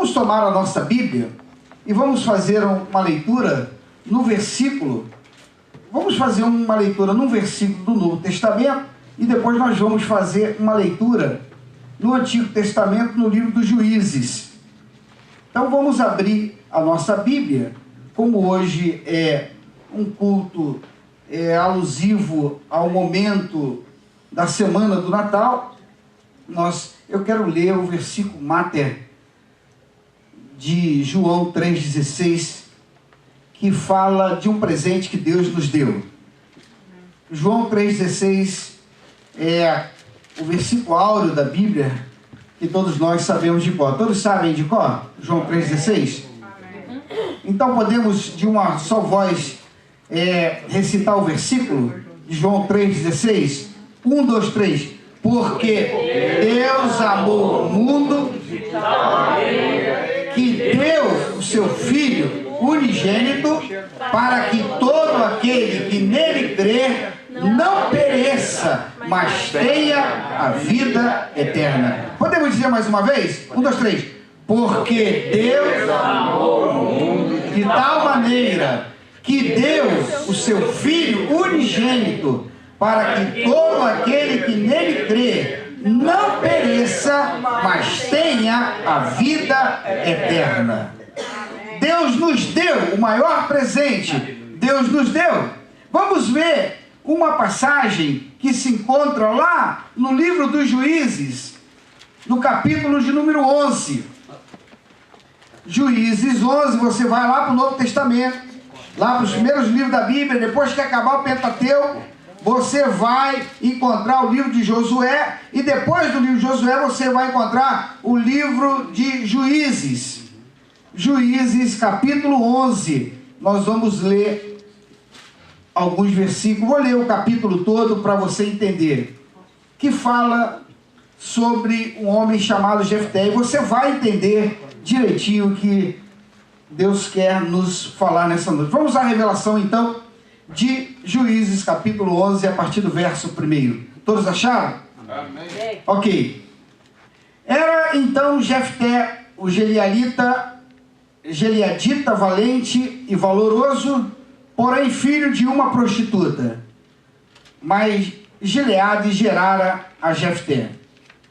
Vamos tomar a nossa Bíblia e vamos fazer uma leitura no versículo. Vamos fazer uma leitura no versículo do Novo Testamento e depois nós vamos fazer uma leitura no Antigo Testamento, no livro dos Juízes. Então vamos abrir a nossa Bíblia. Como hoje é um culto alusivo ao momento da semana do Natal, eu quero ler o versículo mater de João 3,16, que fala de um presente que Deus nos deu. João 3,16 é o versículo áureo da Bíblia, que todos nós sabemos de cor. Todos sabem de cor? João 3,16? Então podemos, de uma só voz, recitar o versículo de João 3,16? 1, 2, 3. Porque Deus amou o mundo que deu o seu Filho unigênito, para que todo aquele que nele crer não pereça, mas tenha a vida eterna. Podemos dizer mais uma vez? 1, 2, 3. Porque Deus amou o mundo de tal maneira que deu o seu Filho unigênito, para que todo aquele que nele crer não pereça, mas tenha a vida eterna. Deus nos deu o maior presente. Deus nos deu. Vamos ver uma passagem que se encontra lá no livro dos Juízes, no capítulo de número 11. Juízes 11, você vai lá para o Novo Testamento, lá para os primeiros livros da Bíblia. Depois que acabar o Pentateuco, você vai encontrar o livro de Josué, e depois do livro de Josué você vai encontrar o livro de Juízes. Juízes capítulo 11, nós vamos ler alguns versículos. Vou ler o capítulo todo para você entender, que fala sobre um homem chamado Jefté, e você vai entender direitinho o que Deus quer nos falar nessa noite. Vamos à revelação então de Juízes capítulo 11, a partir do verso 1. Todos acharam? Amém. Ok. Era então Jefté, o Gileadita valente e valoroso, porém filho de uma prostituta. Mas Gileade gerara a Jefté.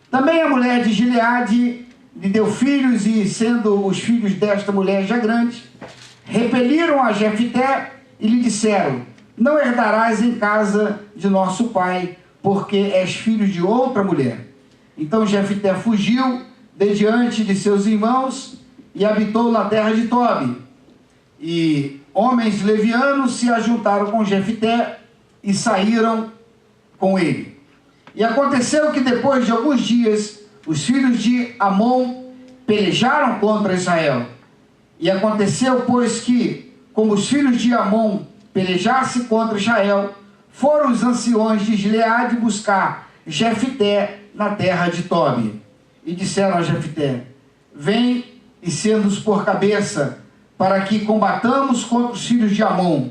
Também a mulher de Gileade lhe deu filhos, e sendo os filhos desta mulher já grandes, repeliram a Jefté e lhe disseram: não herdarás em casa de nosso pai, porque és filho de outra mulher. Então Jefté fugiu de diante de seus irmãos e habitou na terra de Tobi. E homens levianos se ajuntaram com Jefté e saíram com ele. E aconteceu que depois de alguns dias, os filhos de Amon pelejaram contra Israel. E aconteceu, pois, que, como os filhos de Amon pelejassem contra Israel, foram os anciões de Gileade buscar Jefté na terra de Tobi. E disseram a Jefté: vem e sê-nos por cabeça, para que combatamos contra os filhos de Amon.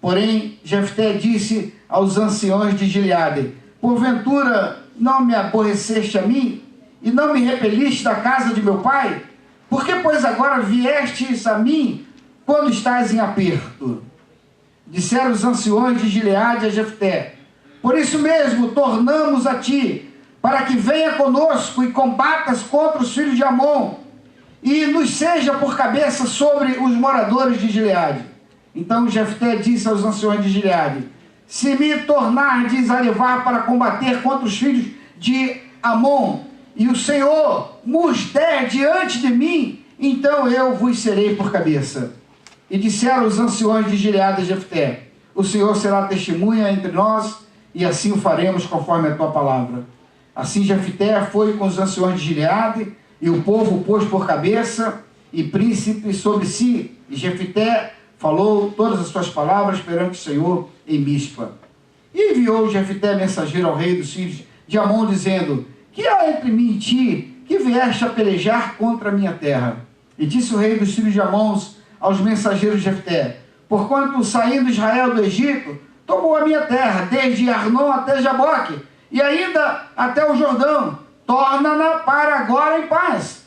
Porém, Jefté disse aos anciões de Gileade: porventura não me aborreceste a mim, e não me repeliste da casa de meu pai? Por que, pois, agora viestes a mim, quando estás em aperto? Disseram os anciões de Gileade a Jefté: por isso mesmo tornamos a ti, para que venha conosco e combatas contra os filhos de Amon, e nos seja por cabeça sobre os moradores de Gileade. Então Jefté disse aos anciões de Gileade: se me tornardes a levar para combater contra os filhos de Amon, e o Senhor nos der diante de mim, então eu vos serei por cabeça. E disseram os anciões de Gileade a Jefté: o Senhor será testemunha entre nós, e assim o faremos conforme a tua palavra. Assim Jefté foi com os anciões de Gileade, e o povo pôs por cabeça e príncipe sobre si. E Jefté falou todas as suas palavras perante o Senhor em Mispa. E enviou Jefté mensageiro ao rei dos filhos de Amon, dizendo: que há entre mim e ti, que vieste a pelejar contra a minha terra? E disse o rei dos filhos de Amon aos mensageiros de Jefté: porquanto saindo Israel do Egito, tomou a minha terra, desde Arnon até Jaboque, e ainda até o Jordão, torna-na para agora em paz.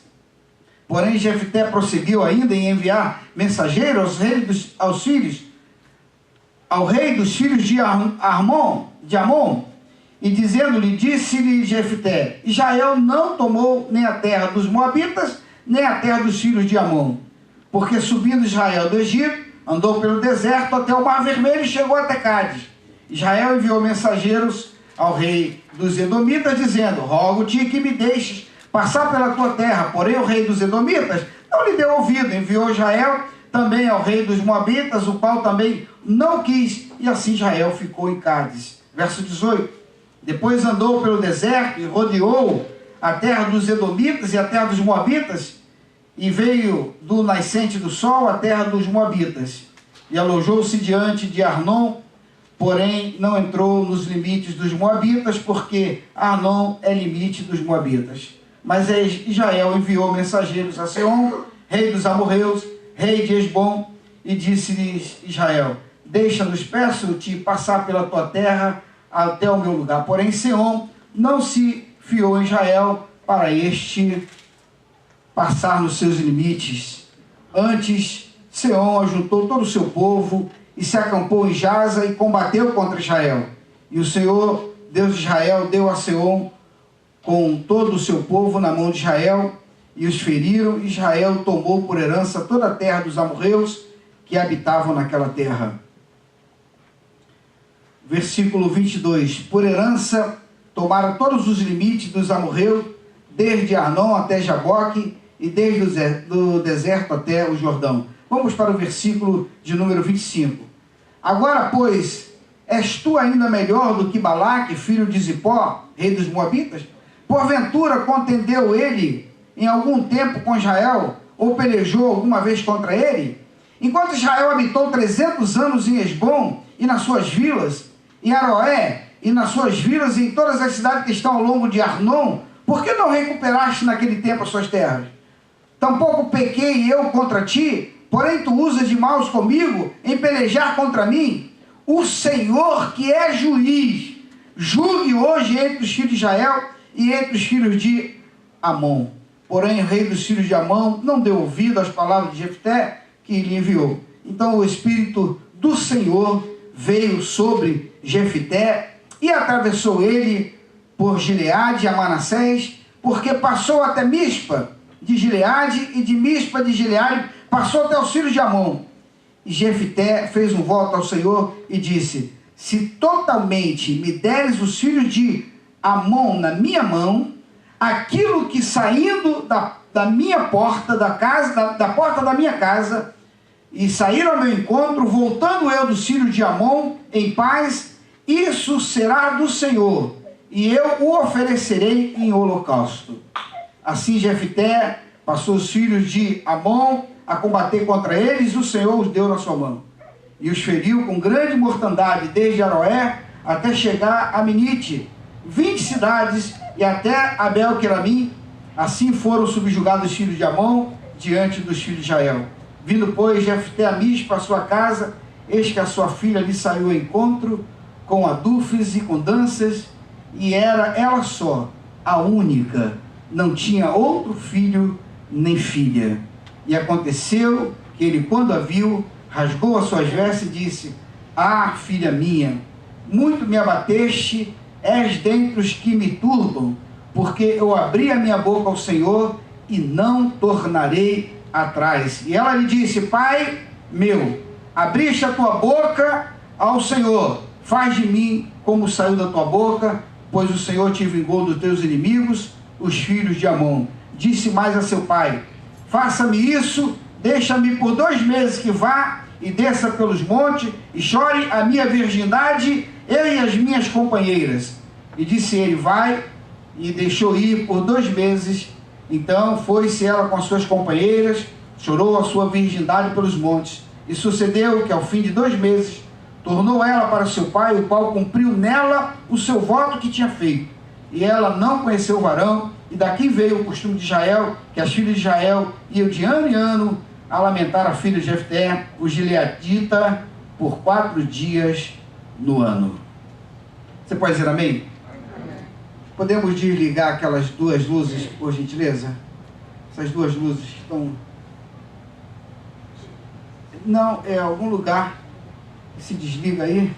Porém, Jefté prosseguiu ainda em enviar mensageiros ao rei dos filhos de Amon, e dizendo-lhe, disse-lhe Jefté: Israel não tomou nem a terra dos Moabitas, nem a terra dos filhos de Amon, porque subindo Israel do Egito, andou pelo deserto até o Mar Vermelho e chegou até Cádiz. Israel enviou mensageiros ao rei dos Edomitas, dizendo: rogo-te que me deixes passar pela tua terra. Porém o rei dos Edomitas não lhe deu ouvido. Enviou Israel também ao rei dos Moabitas, o qual também não quis, e assim Israel ficou em Cádiz. Verso 18. Depois andou pelo deserto e rodeou a terra dos Edomitas e a terra dos Moabitas, e veio do nascente do sol à terra dos Moabitas, e alojou-se diante de Arnon, porém não entrou nos limites dos Moabitas, porque Arnon é limite dos Moabitas. Mas Israel enviou mensageiros a Seom, rei dos amorreus, rei de Esbom, e disse-lhes Israel: deixa-nos, peço-te, passar pela tua terra até o meu lugar. Porém Seom não se fiou em Israel para este passar nos seus limites. Antes, Seom ajuntou todo o seu povo e se acampou em Jaza e combateu contra Israel. E o Senhor, Deus de Israel, deu a Seom com todo o seu povo na mão de Israel, e os feriram. Israel tomou por herança toda a terra dos amorreus que habitavam naquela terra. Versículo 22. Por herança tomaram todos os limites dos amorreus, desde Arnon até Jaboque, e desde o deserto até o Jordão. Vamos para o versículo de número 25. Agora, pois, és tu ainda melhor do que Balaque, filho de Zippor, rei dos Moabitas? Porventura contendeu ele em algum tempo com Israel, ou pelejou alguma vez contra ele? Enquanto Israel habitou 300 anos em Esbom e nas suas vilas, em Aroé e nas suas vilas e em todas as cidades que estão ao longo de Arnon, por que não recuperaste naquele tempo as suas terras? Tampouco pequei eu contra ti, porém tu usas de maus comigo em pelejar contra mim? O Senhor, que é juiz, julgue hoje entre os filhos de Israel e entre os filhos de Amon. Porém o rei dos filhos de Amon não deu ouvido às palavras de Jefté, que lhe enviou. Então o Espírito do Senhor veio sobre Jefté, e atravessou ele por Gileade a Manassés, porque passou até Mispa de Gileade, e de Mispa de Gileade passou até os filhos de Amon. E Jefté fez um voto ao Senhor e disse: se totalmente me deres os filhos de Amon na minha mão, aquilo que saindo da minha porta, da porta da minha casa, e sair ao meu encontro, voltando eu dos filhos de Amon em paz, isso será do Senhor, e eu o oferecerei em holocausto. Assim Jefté passou os filhos de Amon a combater contra eles, e o Senhor os deu na sua mão, e os feriu com grande mortandade, desde Aroé até chegar a Minite, 20 cidades, e até Abel-Queramim. Assim foram subjugados os filhos de Amon diante dos filhos de Israel. Vindo, pois, Jefté a Mispa, a sua casa, eis que a sua filha lhe saiu ao encontro, com adufes e com danças, e era ela só, a única, não tinha outro filho nem filha. E aconteceu que ele, quando a viu, rasgou as suas vestes e disse: ah, filha minha, muito me abateste, és dentre os que me turbam, porque eu abri a minha boca ao Senhor e não tornarei atrás. E ela lhe disse: pai meu, abriste a tua boca ao Senhor, faz de mim como saiu da tua boca, pois o Senhor te vingou dos teus inimigos, os filhos de Amon. Disse mais a seu pai: faça-me isso, deixa-me por 2 meses que vá e desça pelos montes e chore a minha virgindade, eu e as minhas companheiras. E disse ele: vai, e deixou ir por 2 meses. Então foi-se ela com as suas companheiras, chorou a sua virgindade pelos montes. E sucedeu que ao fim de 2 meses tornou ela para seu pai, o qual cumpriu nela o seu voto que tinha feito. E ela não conheceu o varão, e daqui veio o costume de Israel, que as filhas de Israel iam de ano em ano a lamentar a filha de Jefté, o gileadita, por 4 dias no ano. Você pode dizer amém? Podemos desligar aquelas 2 luzes, por gentileza? Essas duas luzes estão... Não, é algum lugar que se desliga aí.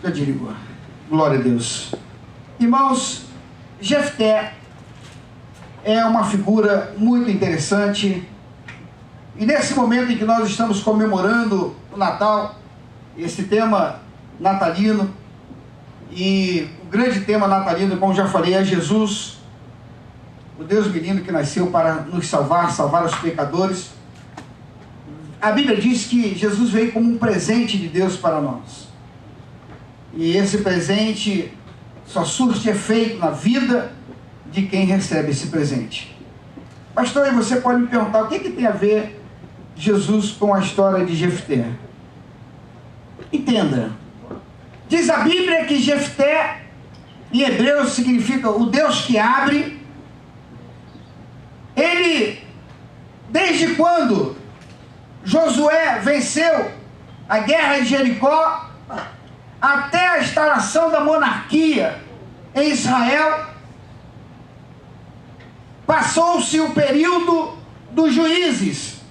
Já desligou. Glória a Deus. Irmãos, Jefté é uma figura muito interessante. E nesse momento em que nós estamos comemorando o Natal, esse tema natalino, e o grande tema natalino, como já falei, é Jesus, o Deus menino que nasceu para nos salvar, salvar os pecadores. A Bíblia diz que Jesus veio como um presente de Deus para nós. E esse presente só surte efeito na vida de quem recebe esse presente. Pastor, você pode me perguntar, o que tem a ver Jesus com a história de Jefté? Entenda. Diz a Bíblia que Jefté, em hebreu, significa o Deus que abre. Ele, desde quando Josué venceu a guerra de Jericó, até a instalação da monarquia em Israel, passou-se o período dos juízes.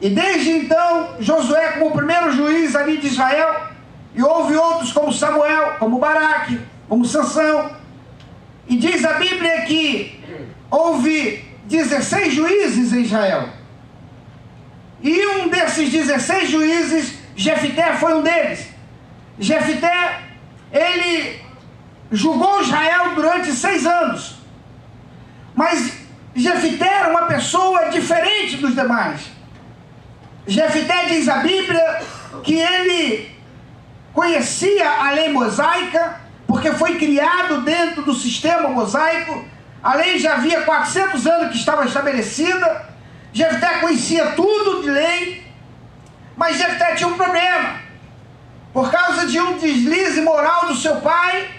E desde então, Josué como o primeiro juiz ali de Israel, e houve outros como Samuel, como Baraque, como Sansão. E diz a Bíblia que houve 16 juízes em Israel. E um desses 16 juízes, Jefté foi um deles. Jefté, ele julgou Israel durante 6 anos. Mas Jefté era uma pessoa diferente dos demais. Jefté, diz a Bíblia, que ele conhecia a lei mosaica, porque foi criado dentro do sistema mosaico. A lei já havia 400 anos que estava estabelecida. Jefté conhecia tudo de lei, mas Jefté tinha um problema. Por causa de um deslize moral do seu pai,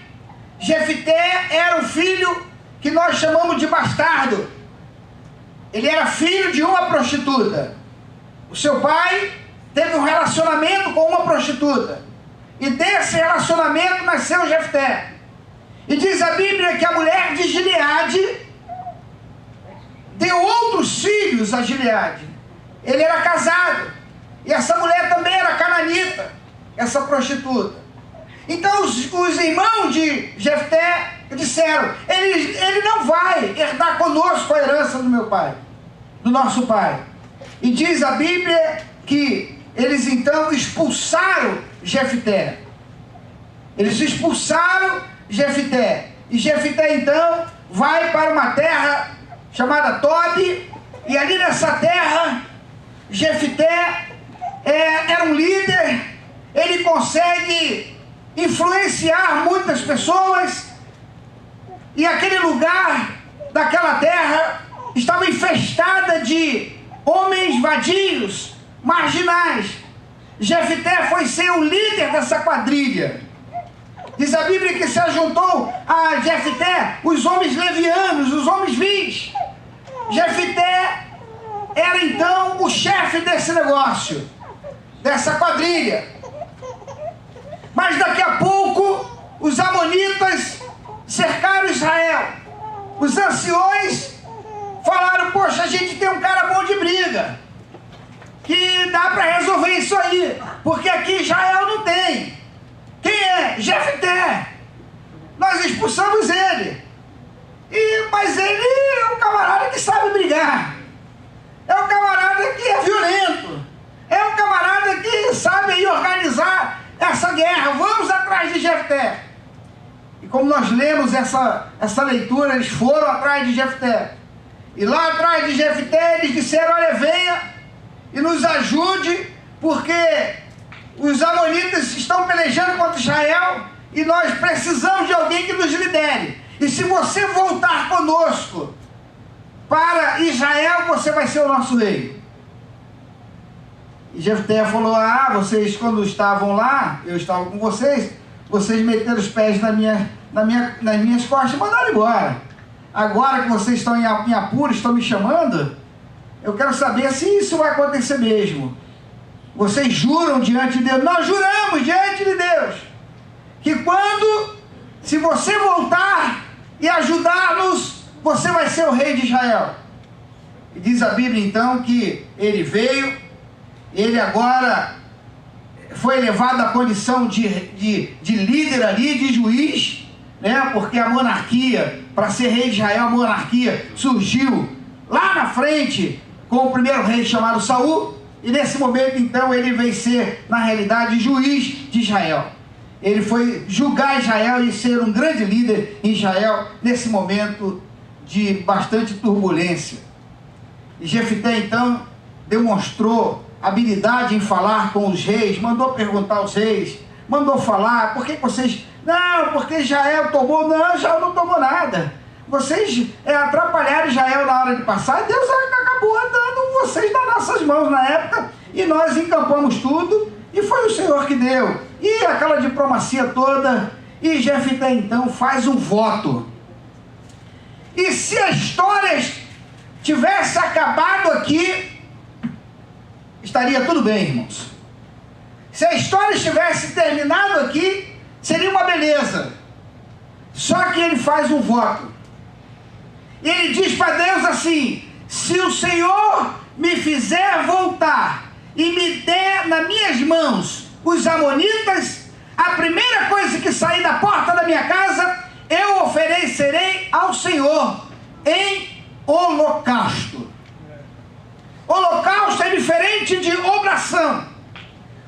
Jefté era o filho que nós chamamos de bastardo. Ele era filho de uma prostituta. O seu pai teve um relacionamento com uma prostituta. E desse relacionamento nasceu Jefté. E diz a Bíblia que a mulher de Gileade deu outros filhos a Gileade. Ele era casado. E essa mulher também era cananita, essa prostituta. Então os irmãos de Jefté disseram, ele não vai herdar conosco a herança do meu pai, do nosso pai. E diz a Bíblia que eles então expulsaram Jefté. Eles expulsaram Jefté. E Jefté então vai para uma terra chamada Tobi. E ali nessa terra, Jefté era um líder. Ele consegue influenciar muitas pessoas. E aquele lugar daquela terra estava infestada de homens vadios, marginais. Jefté foi ser o líder dessa quadrilha. Diz a Bíblia que se ajuntou a Jefté os homens levianos, os homens vis. Jefté era então o chefe desse negócio, dessa quadrilha. Mas daqui a pouco os amonitas cercaram Israel. Os anciões falaram, poxa, a gente tem um cara bom de briga, que dá para resolver isso aí, porque aqui Israel não tem. Quem é? Jefté. Nós expulsamos ele. Mas ele é um camarada que sabe brigar. É um camarada que é violento. É um camarada que sabe aí organizar essa guerra. Vamos atrás de Jefté. E como nós lemos essa leitura, eles foram atrás de Jefté. E lá atrás de Jefté eles disseram, olha, venha e nos ajude, porque os amonitas estão pelejando contra Israel e nós precisamos de alguém que nos lidere. E se você voltar conosco para Israel, você vai ser o nosso rei. E Jefté falou, vocês quando estavam lá, eu estava com vocês meteram os pés nas minhas costas e mandaram embora. Agora que vocês estão em apuro, estão me chamando, eu quero saber se isso vai acontecer mesmo. Vocês juram diante de Deus? Nós juramos diante de Deus que se você voltar e ajudar-nos, você vai ser o rei de Israel. E diz a Bíblia então que ele veio, ele agora foi elevado à condição de líder ali, de juiz, né? Porque a monarquia, para ser rei de Israel, a monarquia surgiu lá na frente com o primeiro rei chamado Saul, e nesse momento então ele veio ser, na realidade, juiz de Israel. Ele foi julgar Israel e ser um grande líder em Israel nesse momento de bastante turbulência. E Jefté então demonstrou habilidade em falar com os reis, mandou perguntar aos reis, mandou falar: por que vocês... Não, porque Israel tomou... Não, Israel não tomou nada. Vocês atrapalharam Israel na hora de passar, e Deus acabou dando vocês nas nossas mãos na época, e nós encampamos tudo, e foi o Senhor que deu. E aquela diplomacia toda, e Jefté então faz um voto. E se a história tivesse acabado aqui, estaria tudo bem, irmãos. Se a história estivesse terminado aqui, seria uma beleza. Só que ele faz um voto. E ele diz para Deus assim: se o Senhor me fizer voltar e me der nas minhas mãos os amonitas, a primeira coisa que sair da porta da minha casa, eu oferecerei ao Senhor em holocausto. Holocausto é diferente de obração.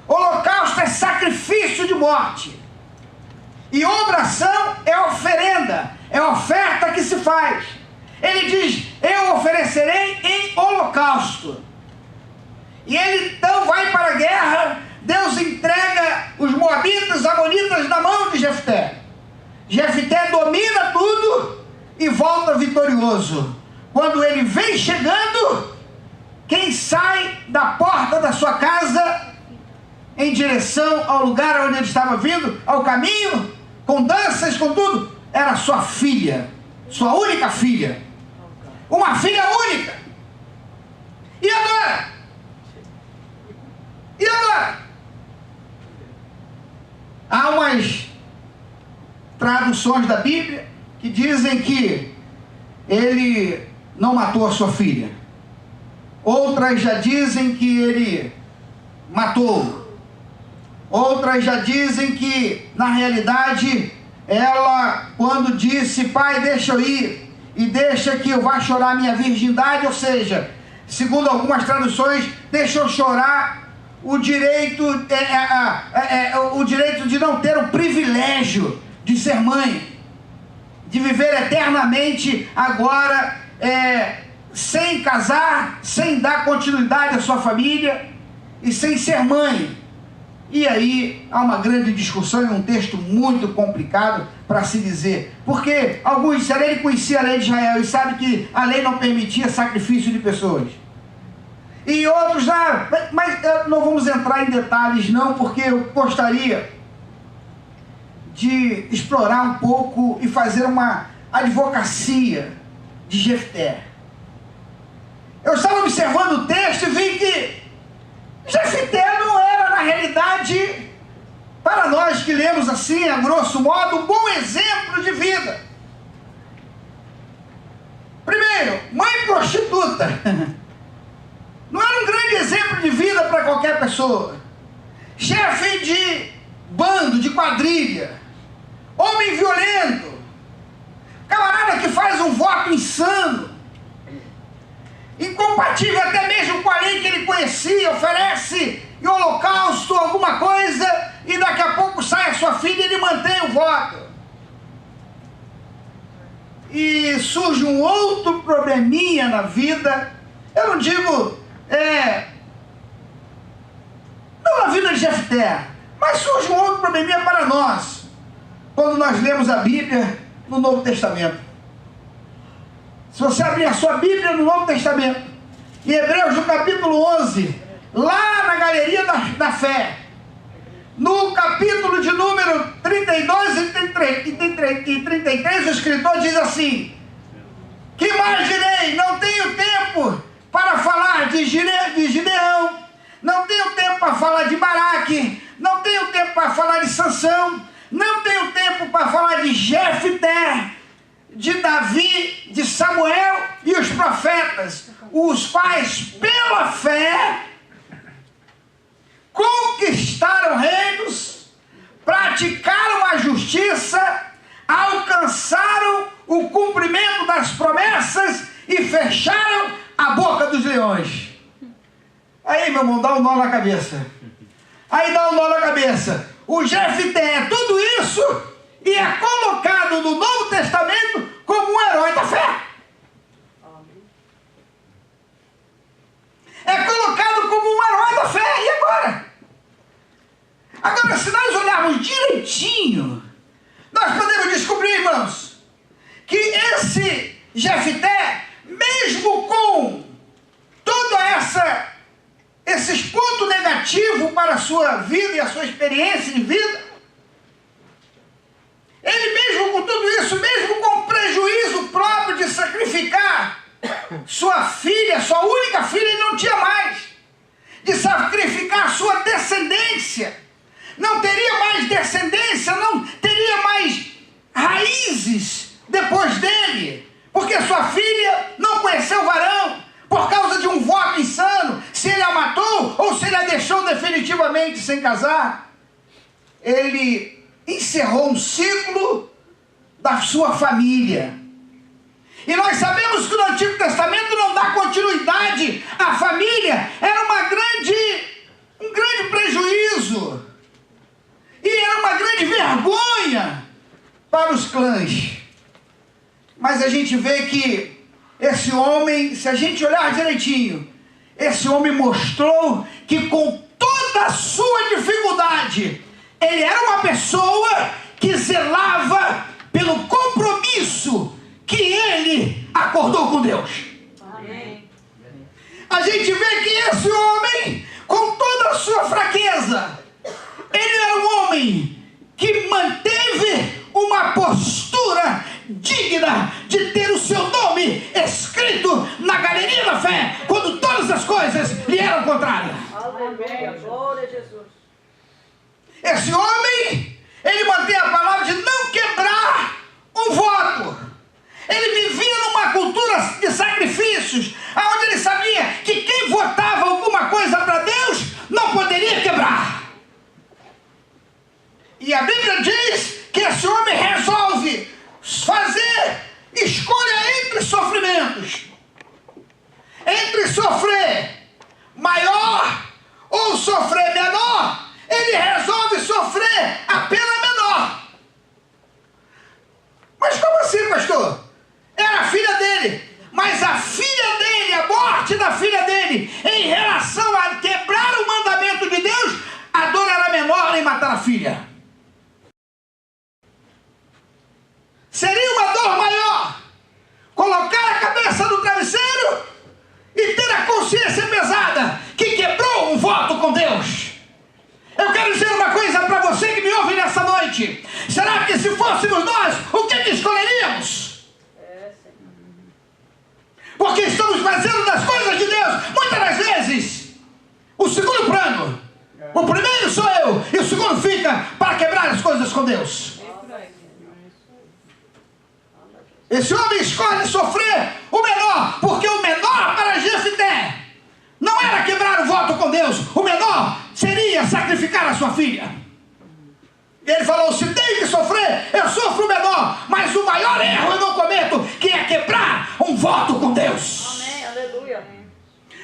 Holocausto é sacrifício de morte. E obração é oferenda, é oferta que se faz. Ele diz: eu oferecerei em holocausto. E ele então vai para a guerra. Deus entrega os moabitas, amonitas na mão de Jefté. Jefté domina tudo e volta vitorioso. Quando ele vem chegando, quem sai da porta da sua casa em direção ao lugar onde ele estava vindo, ao caminho, com danças, com tudo, era sua filha, sua única filha, uma filha única. E agora? E agora? Há umas traduções da Bíblia que dizem que ele não matou a sua filha. Outras já dizem que ele matou. Outras já dizem que, na realidade, ela, quando disse: pai, deixa eu ir, e deixa que eu vá chorar minha virgindade, ou seja, segundo algumas traduções, deixa eu chorar o direito, o direito de não ter o privilégio de ser mãe, de viver eternamente agora, sem casar, sem dar continuidade à sua família e sem ser mãe. E aí há uma grande discussão e um texto muito complicado para se dizer, porque alguns disseram: ele conhecia a lei de Israel e sabe que a lei não permitia sacrifício de pessoas. E outros, mas não vamos entrar em detalhes não, porque eu gostaria de explorar um pouco e fazer uma advocacia de Jefté. Eu estava observando o texto e vi que Jefté não era, na realidade, para nós que lemos assim, a grosso modo, um bom exemplo de vida. Primeiro, mãe prostituta. Não era um grande exemplo de vida para qualquer pessoa. Chefe de bando, de quadrilha. Homem violento. Camarada que faz um voto insano. Incompatível até mesmo com a lei que ele conhecia. Oferece em holocausto alguma coisa e daqui a pouco sai a sua filha e ele mantém o voto. E surge um outro probleminha na vida. Eu não digo... não na vida de Jefté, mas surge um outro probleminha para nós, quando nós lemos a Bíblia no Novo Testamento. Se você abrir a sua Bíblia no Novo Testamento, em Hebreus, no capítulo 11, lá na galeria da fé, no capítulo de número 32 e 33, o escritor diz assim: que mais direi? Não tenho tempo para falar de Gideão, não tenho tempo para falar de Baraque, não tenho tempo para falar de Sansão, não tenho tempo para falar de Jefté, de Davi, de Samuel e os profetas, os quais, pela fé, conquistaram reinos, praticaram a justiça, alcançaram o cumprimento das promessas e fecharam a boca dos leões. Aí, meu irmão, dá um nó na cabeça. Aí dá um nó na cabeça. O Jefté é tudo isso e é colocado no Novo Testamento como um herói da fé. É colocado como um herói da fé. E agora? Agora, se nós olharmos direitinho, nós podemos descobrir, irmãos, que esse Jefté, mesmo com toda esses pontos negativos para a sua vida e a sua experiência de vida, ele mesmo com tudo isso, mesmo com o prejuízo próprio de sacrificar sua filha, sua única filha, ele não tinha mais, de sacrificar sua descendência, não teria mais descendência, não teria mais raízes depois dele, porque sua filha não conheceu o varão, por causa de um voto insano, se ele a matou ou se ele a deixou definitivamente sem casar. Ele encerrou um ciclo da sua família. E nós sabemos que no Antigo Testamento não dá continuidade à família, era um grande prejuízo, e era uma grande vergonha para os clãs. Mas a gente vê que esse homem, se a gente olhar direitinho, esse homem mostrou que com toda a sua dificuldade, ele era uma pessoa que zelava pelo compromisso que ele acordou com Deus. Amém. A gente vê que esse homem, com toda a sua fraqueza, ele era um homem que manteve uma postura digna de ter o seu nome escrito na galeria da fé, quando todas as coisas lhe eram contrárias. Aleluia, glória a Jesus. Esse homem, ele mantém a palavra de não quebrar um voto. Ele vivia numa cultura de sacrifícios, onde ele sabia que quem votava alguma coisa para Deus não poderia quebrar. E a Bíblia diz que esse homem resolve fazer escolha entre sofrimentos, entre sofrer maior ou sofrer menor. Ele resolve sofrer a pena menor. Mas como assim, pastor? Era a filha dele, mas a filha dele, a morte da filha dele, em relação a quebrar o mandamento de Deus, a dor era menor em matar a filha. Seria uma dor maior colocar a cabeça no travesseiro e ter a consciência pesada que quebrou um voto com Deus. Eu quero dizer uma coisa para você que me ouve nessa noite. Será que se fôssemos nós, o que escolheríamos? Porque estamos fazendo das coisas de Deus, muitas das vezes, o segundo plano. O primeiro sou eu e o segundo fica para quebrar as coisas com Deus. Esse homem escolhe sofrer o menor, porque o menor para Jefté não era quebrar o voto com Deus, o menor seria sacrificar a sua filha. E ele falou: se tem que sofrer, eu sofro o menor, mas o maior erro eu não cometo, que é quebrar um voto com Deus. Amém, aleluia.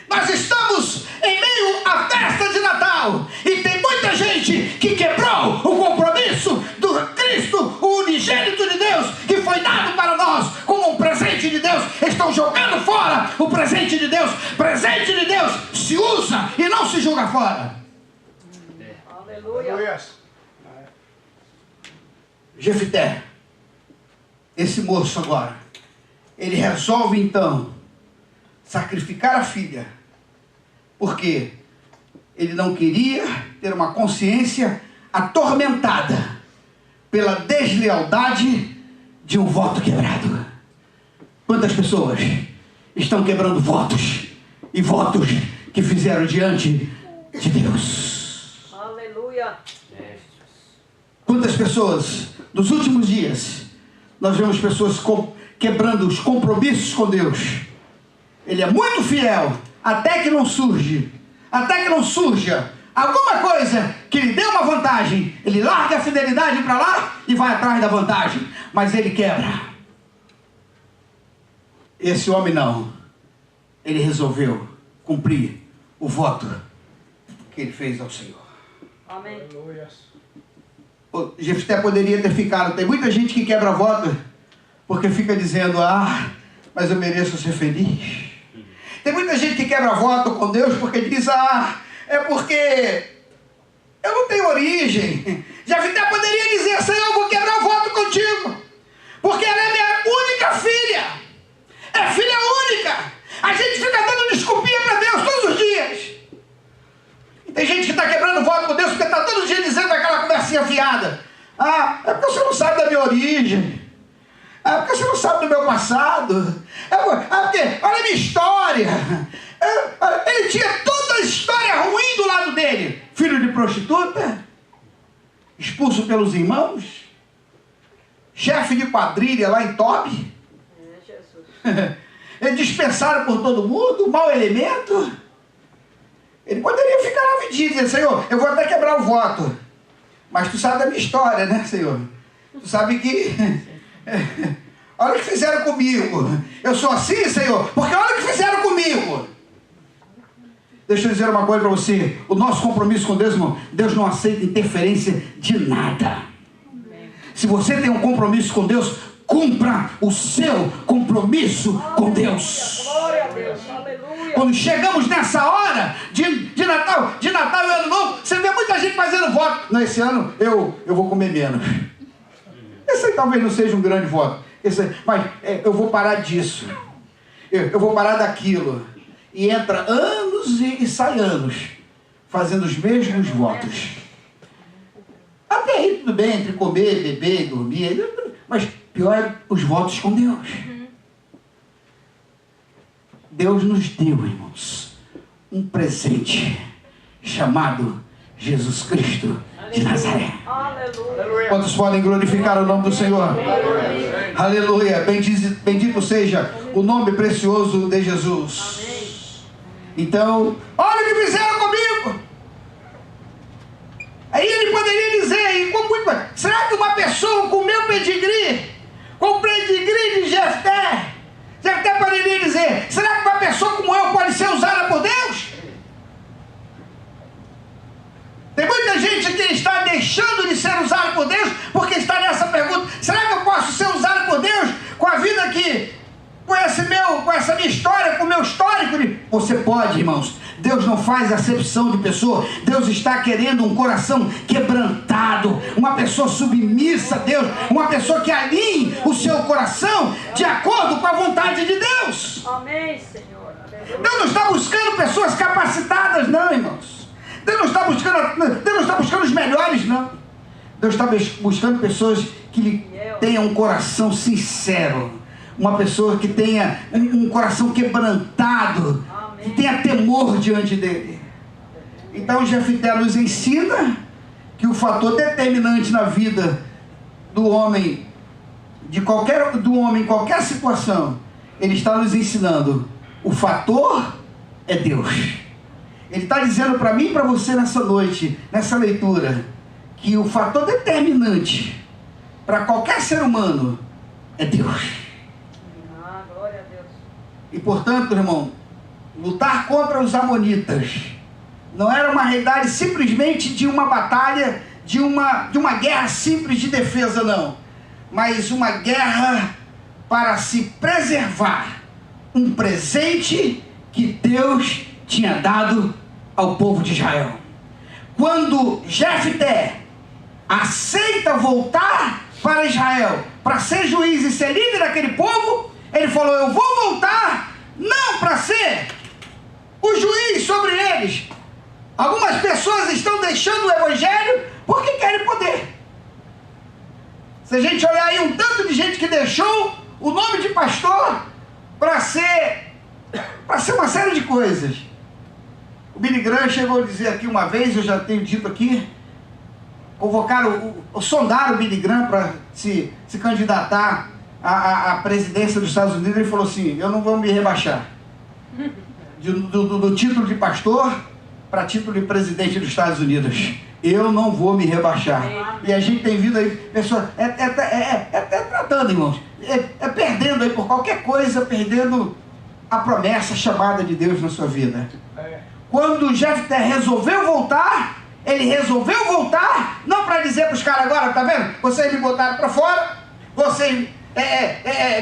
Nós estamos em meio à festa de Natal e tem muita gente que quebrou o compromisso do Cristo, o unigênito de Deus, que foi dado para nós como um presente de Deus. Estão jogando fora o presente de Deus. Presente de Deus se usa e não se joga fora. Aleluia. Jefté, esse moço agora, ele resolve então sacrificar a filha, porque ele não queria ter uma consciência atormentada pela deslealdade de um voto quebrado. Quantas pessoas estão quebrando votos e votos que fizeram diante de Deus? Aleluia. Quantas pessoas nos últimos dias nós vemos pessoas quebrando os compromissos com Deus. Ele é muito fiel, até que não surja alguma coisa que lhe dê uma vantagem. Ele larga a fidelidade para lá e vai atrás da vantagem, mas ele quebra. Esse homem não. Ele resolveu cumprir o voto que ele fez ao Senhor. Amém. O Jefté poderia ter ficado. Tem muita gente que quebra voto porque fica dizendo: ah, mas eu mereço ser feliz. Tem muita gente que quebra voto com Deus porque diz: ah, é porque eu não tenho origem. Jefté poderia dizer: Senhor, eu vou quebrar o voto contigo, porque ela é minha única filha. É filha única. A gente fica dando desculpinha para Deus todos os dias. E tem gente que está quebrando voto com Deus porque está todo dia dizendo aquela conversinha fiada: ah, é porque você não sabe da minha origem. É porque você não sabe do meu passado. É porque, olha a minha história. Ele tinha toda a história ruim do lado dele. Filho de prostituta, expulso pelos irmãos, chefe de quadrilha lá em Tobi. Ele dispensaram por todo mundo, mau elemento. Ele poderia ficar na vidinha e dizer: Senhor, eu vou até quebrar o voto, mas tu sabe da minha história, né, Senhor? Tu sabe que olha o que fizeram comigo. Eu sou assim, Senhor, porque olha o que fizeram comigo. Deixa eu dizer uma coisa para você. O nosso compromisso com Deus, irmão, Deus não aceita interferência de nada. Se você tem um compromisso com Deus, cumpra o seu compromisso com Deus. Glória a Deus. Aleluia. Quando chegamos nessa hora de Natal e Ano Novo, você vê muita gente fazendo voto: não, esse ano eu vou comer menos. Esse aí talvez não seja um grande voto, mas eu vou parar disso, eu vou parar daquilo. E entra anos e sai anos fazendo os mesmos votos. Até aí tudo bem, entre comer, beber, dormir, mas pior é os votos com Deus. Deus nos deu, irmãos, um presente chamado Jesus Cristo de Nazaré. Aleluia. Quantos podem glorificar o nome do Senhor? Aleluia. Bendito seja o nome precioso de Jesus. Amém. Então, olha o que fizeram comigo. Aí ele poderia dizer: será que uma pessoa com o meu pedigree, com o pedigree de Jefté poderia dizer: será que uma pessoa como eu pode ser usada por Deus? Tem muita gente que está deixando de ser usada por Deus porque está nessa pergunta: será que eu posso ser usado por Deus com a vida que, com essa minha história, com o meu histórico? Você pode, irmãos. Deus não faz acepção de pessoa. Deus está querendo um coração quebrantado, uma pessoa submissa a Deus, uma pessoa que alinhe o seu coração de acordo com a vontade de Deus. Amém, Senhor. Aleluia. Deus não está buscando pessoas capacitadas, não, irmãos. Deus não está buscando os melhores, não. Deus está buscando pessoas que tenham um coração sincero, uma pessoa que tenha um coração quebrantado, que tenha temor diante dele. Então Jefté nos ensina que o fator determinante na vida do homem, em qualquer situação, ele está nos ensinando: o fator é Deus. Ele está dizendo para mim e para você nessa noite, nessa leitura, que o fator determinante para qualquer ser humano é Deus. Glória a Deus. E portanto, irmão, lutar contra os amonitas não era uma realidade simplesmente de uma batalha, de uma guerra simples de defesa, não, mas uma guerra para se preservar um presente que Deus tinha dado ao povo de Israel. Quando Jefté aceita voltar para Israel para ser juiz e ser líder daquele povo, ele falou: eu vou voltar não para ser o juiz sobre eles. Algumas pessoas estão deixando o evangelho porque querem poder. Se a gente olhar aí, um tanto de gente que deixou o nome de pastor para ser uma série de coisas. O Billy Graham chegou a dizer aqui uma vez, eu já tenho dito aqui, sondaram o Billy Graham para se candidatar a presidência dos Estados Unidos, ele falou assim: eu não vou me rebaixar do título de pastor para título de presidente dos Estados Unidos. Eu não vou me rebaixar. E a gente tem vindo aí, pessoas, tratando, irmãos, perdendo aí por qualquer coisa, perdendo a promessa, a chamada de Deus na sua vida. Quando Jefté resolveu voltar, ele resolveu voltar, não para dizer para os caras agora, tá vendo? Vocês me botaram para fora, vocês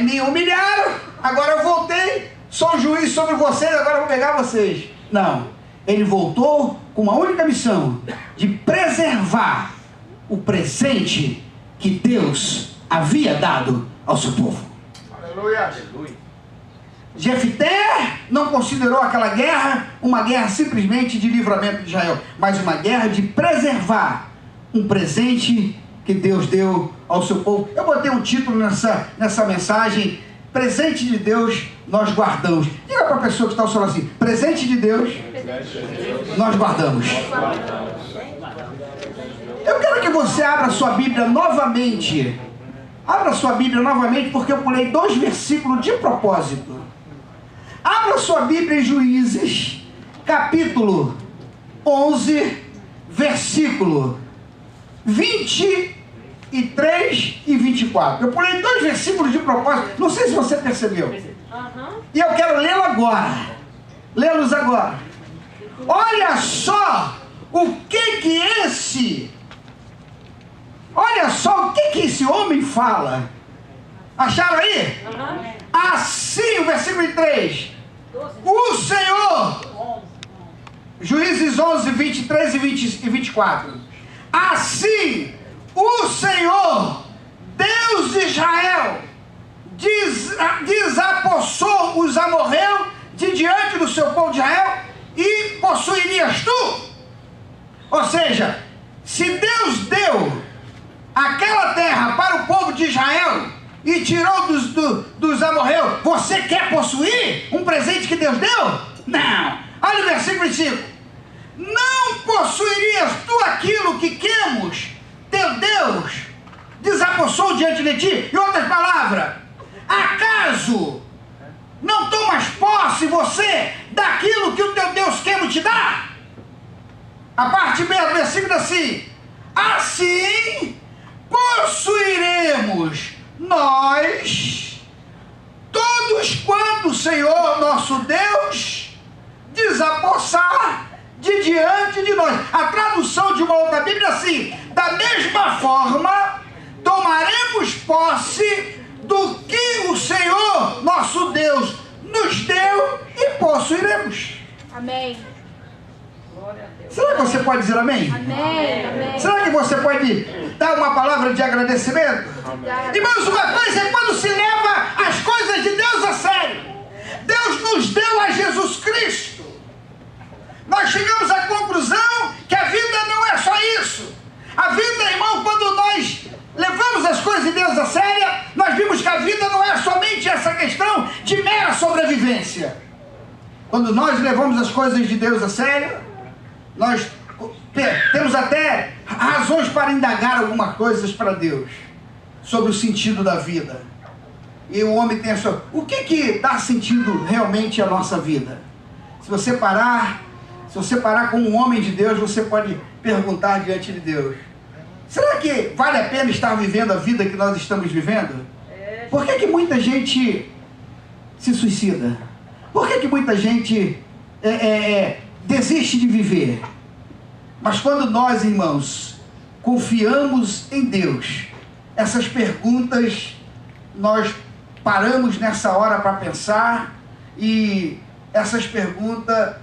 me humilharam, agora eu voltei, sou juiz sobre vocês, agora eu vou pegar vocês. Não, ele voltou com uma única missão, de preservar o presente que Deus havia dado ao seu povo. Aleluia. Jefté não considerou aquela guerra uma guerra simplesmente de livramento de Israel, mas uma guerra de preservar um presente que Deus deu ao seu povo. Eu botei um título nessa mensagem: presente de Deus nós guardamos. Diga para a pessoa que está ao seu lado assim: presente de Deus nós guardamos. Eu quero que você abra sua Bíblia novamente. Abra sua Bíblia novamente, porque eu pulei 2 versículos de propósito. Abra sua Bíblia em Juízes, capítulo 11, versículo 23 e 24. Eu pulei 2 versículos de propósito, não sei se você percebeu. E eu quero lê-lo agora. Lê-los agora. Olha só o que esse homem fala. Acharam aí? Assim, o versículo 3. O Senhor, Juízes 11, 23 e 24. Assim, o Senhor, Deus de Israel, desapossou os amorreus de diante do seu povo de Israel, e possuirias tu. Ou seja, se Deus deu aquela terra para o povo de Israel e tirou dos amorreus, você quer possuir um presente que Deus deu? Não. Olha o versículo 5. Não possuirias tu aquilo que Quemos, teu Deus, desapossou diante de ti? Em outras palavras, acaso não tomas posse você daquilo que o teu Deus Quemos te dá? A parte B do versículo assim: assim possuiremos nós todos quanto o Senhor nosso Deus desapossar de diante de nós. A tradução de uma outra Bíblia assim: da mesma forma tomaremos posse do que o Senhor nosso Deus nos deu e possuiremos. Amém. Será que você pode dizer amém? Amém. Amém. Será que você pode dar uma palavra de agradecimento? Irmãos, uma coisa é quando se leva as coisas de Deus a sério. Deus nos deu a Jesus Cristo. Nós chegamos à conclusão que a vida não é só isso. A vida, irmão, quando nós levamos as coisas de Deus a sério, nós vimos que a vida não é somente essa questão de mera sobrevivência. Quando nós levamos as coisas de Deus a sério, nós temos até razões para indagar algumas coisas para Deus sobre o sentido da vida. E o homem tem a sua... O que dá sentido realmente à nossa vida? Se você parar com um homem de Deus, você pode perguntar diante de Deus: será que vale a pena estar vivendo a vida que nós estamos vivendo? Por que muita gente se suicida? Por que muita gente desiste de viver? Mas quando nós, irmãos, confiamos em Deus, essas perguntas nós paramos nessa hora para pensar, e essas perguntas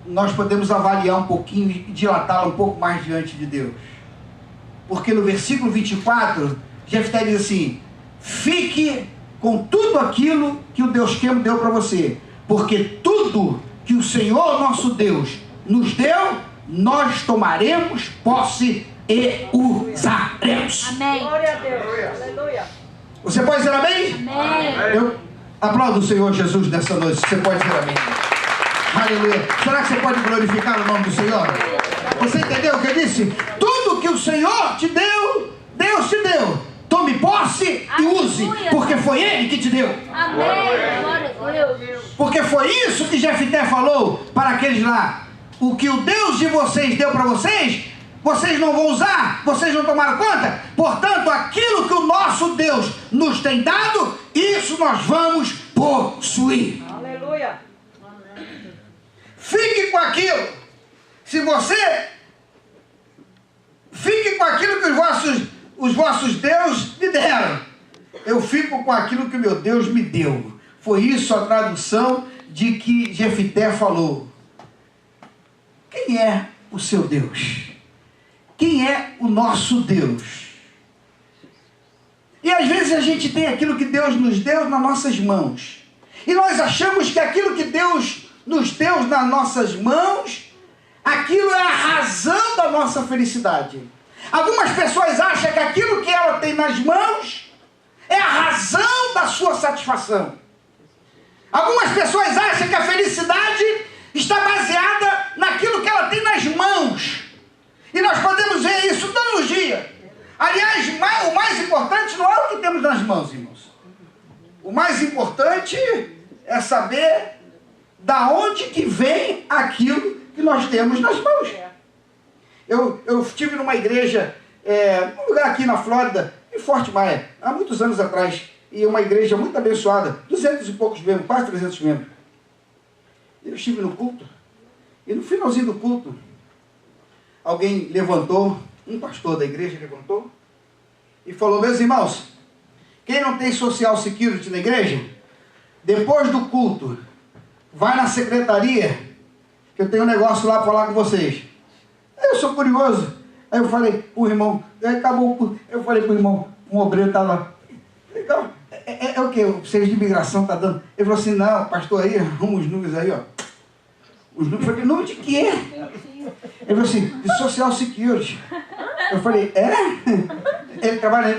nós podemos avaliar um pouquinho e dilatá-la um pouco mais diante de Deus. Porque no versículo 24, Jefté diz assim: fique com tudo aquilo que o Deus Quemos deu para você, porque tudo que o Senhor nosso Deus nos deu, nós tomaremos posse e usaremos. Amém. Glória a Deus. Aleluia. Você pode dizer amém? Amém. Eu aplaudo o Senhor Jesus nessa noite. Você pode dizer amém? Aleluia. Será que você pode glorificar o nome do Senhor? Você entendeu o que eu disse? Tudo que o Senhor te deu, Deus te deu. tome posse e use, porque foi Ele que te deu. Amém. Glória a Deus. Porque foi isso que Jefté falou para aqueles lá. O que o Deus de vocês deu para vocês, vocês não vão usar, vocês não tomaram conta. Portanto, aquilo que o nosso Deus nos tem dado, isso nós vamos possuir. Aleluia. Fique com aquilo. Se você fique com aquilo que os vossos deuses me deram, eu fico com aquilo que o meu Deus me deu. Foi isso a tradução de que Jefté falou. Quem é o seu Deus? Quem é o nosso Deus? E às vezes a gente tem aquilo que Deus nos deu nas nossas mãos. E nós achamos que aquilo que Deus nos deu nas nossas mãos, aquilo é a razão da nossa felicidade. Algumas pessoas acham que aquilo que ela tem nas mãos é a razão da sua satisfação. Algumas pessoas acham que a felicidade está baseada naquilo que ela tem nas mãos. E nós podemos ver isso todos os dias. Aliás, o mais importante não é o que temos nas mãos, irmãos. O mais importante é saber da onde que vem aquilo que nós temos nas mãos. Eu estive numa igreja, num lugar aqui na Flórida, em Fort Myers, há muitos anos atrás. E uma igreja muito abençoada, 200 e poucos membros, quase 300 membros. Eu estive no culto, e no finalzinho do culto, alguém levantou, um pastor da igreja levantou, e falou: meus irmãos, quem não tem social security na igreja, depois do culto, vai na secretaria, que eu tenho um negócio lá para falar com vocês. Eu sou curioso. Aí eu falei o irmão, aí acabou o culto, eu falei para o irmão, um obreiro estava lá, legal. É o que? O serviço de imigração está dando? Ele falou assim: não, pastor, aí, arruma os números aí, ó. Os números. Eu falei: número de quê? Ele falou assim: de Social Security. Eu falei: é? Ele trabalha.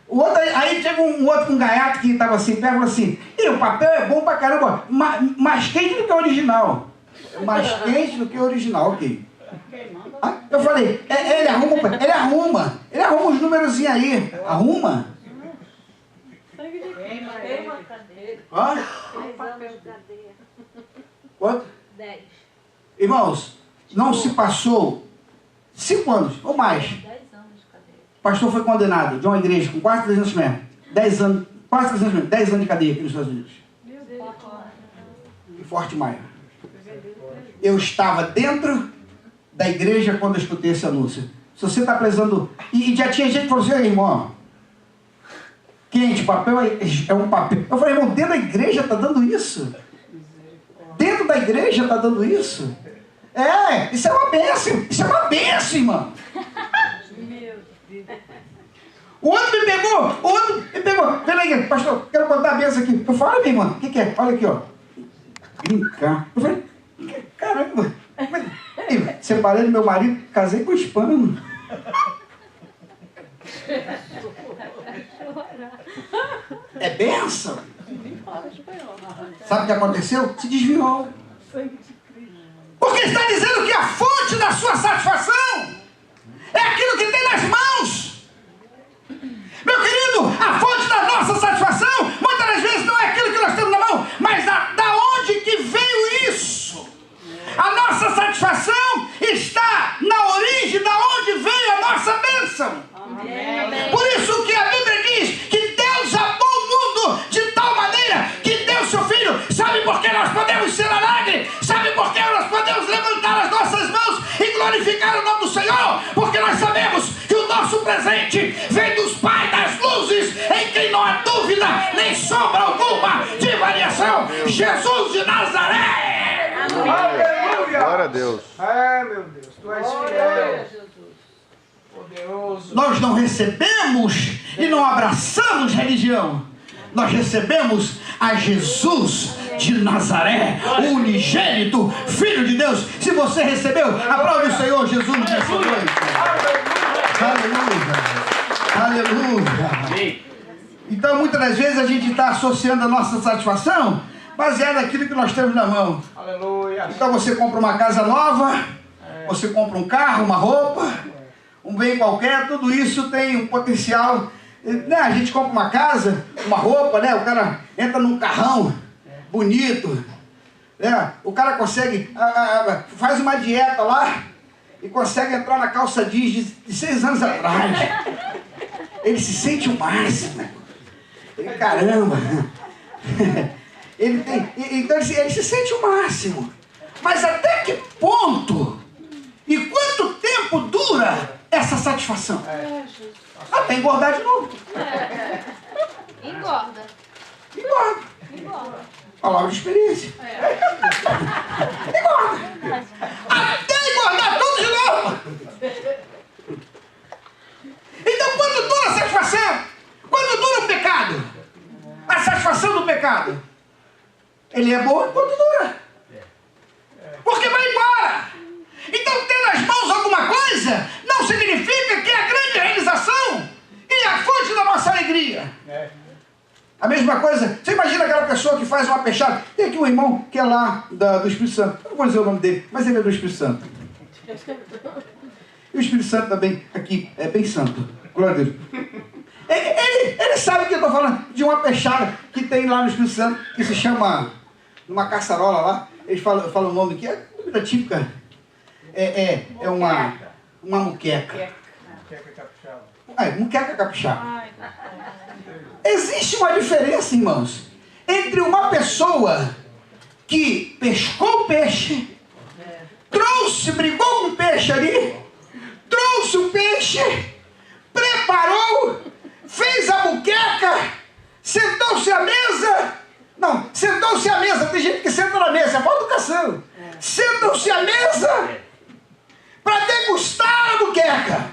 O outro, aí chegou um outro, um gaiato que estava assim, perto, falou assim: e o papel é bom pra caramba, mais quente do que o original. Mais quente do que o original, ok. Eu falei: ele arruma os númerozinhos aí. Arruma? Queima cadeira. Hã? 10 anos de cadeia. Quanto? 10. Irmãos, não se passou 5 anos ou mais. 10 anos de cadeia. O pastor foi condenado de uma igreja com quase 300 membros. 10 anos, quase 300 membros, 10 anos de cadeia aqui nos Estados Unidos. Meu Deus. Em Fort Myers. Eu estava dentro da igreja quando eu escutei esse anúncio. Se você está precisando... E já tinha gente que falou assim: irmão, quente, papel é um papel. Eu falei: irmão, dentro da igreja está dando isso? Dentro da igreja está dando isso? Isso é uma bênção. Isso é uma bênção, irmão. O outro me pegou. Peraí, pastor, quero contar a bênção aqui. Eu falei: minha irmã, o que é? Olha aqui, ó. Brincar. Eu falei: caramba. Separei do meu marido, casei com o hispano. É bênção. Sabe o que aconteceu? Se desviou. Porque está dizendo que a fonte da sua satisfação é aquilo que tem nas mãos. Meu querido, a fonte da nossa satisfação muitas das vezes não é aquilo que nós temos na mão, mas da onde que veio isso? A nossa satisfação está na origem da onde veio a nossa bênção. Amém. Por isso que a Bíblia diz que Deus amou o mundo de tal maneira que deu seu Filho. Sabe por que nós podemos ser alegres? Sabe por que nós podemos levantar as nossas mãos e glorificar o nome do Senhor? Porque nós sabemos que o nosso presente vem dos Pais das luzes, em quem não há dúvida nem sombra alguma de variação. Jesus de Nazaré. Aleluia. Glória a Deus. Meu Deus, tu és fiel. Poderoso. Nós não recebemos e não abraçamos religião. Nós recebemos a Jesus de Nazaré, o unigênito Filho de Deus. Se você recebeu, aplaude o Senhor Jesus nessa noite. Aleluia. Aleluia. Então, muitas das vezes a gente está associando a nossa satisfação baseada naquilo que nós temos na mão. Aleluia. Então você compra uma casa nova, você compra um carro, uma roupa, um bem qualquer, tudo isso tem um potencial né, a gente compra uma casa, uma roupa, né? O cara entra num carrão bonito, né? O cara consegue, faz uma dieta lá e consegue entrar na calça jeans de 6 anos atrás. Ele se sente o máximo. Ele, caramba. Então ele se sente o máximo. Mas até que ponto e quanto tempo dura essa satisfação? Até engordar de novo. Engorda. Engorda. Engorda. Palavra de experiência. Engorda. Até engordar tudo de novo. Então quando dura a satisfação? Quando dura o pecado? A satisfação do pecado. Ele é bom enquanto dura. Porque vai embora. Então ter nas mãos alguma coisa não significa que é a grande realização e a fonte da nossa alegria. A mesma coisa, você imagina aquela pessoa que faz uma peixada. Tem aqui um irmão que é lá do Espírito Santo. Eu não vou dizer o nome dele, mas ele é do Espírito Santo. E o Espírito Santo também aqui é bem santo. Glória a Deus. Ele sabe que eu estou falando de uma peixada que tem lá no Espírito Santo, que se chama, numa caçarola lá, eles falam o nome que é comida típica. É uma muqueca. Muqueca capixaba. Existe uma diferença, irmãos, entre uma pessoa que pescou o peixe, brigou com o peixe ali, trouxe o peixe, preparou, fez a muqueca, sentou-se à mesa. Não, sentou-se à mesa. Tem gente que senta na mesa, é falta educação. Sentam-se à mesa para degustar a muqueca.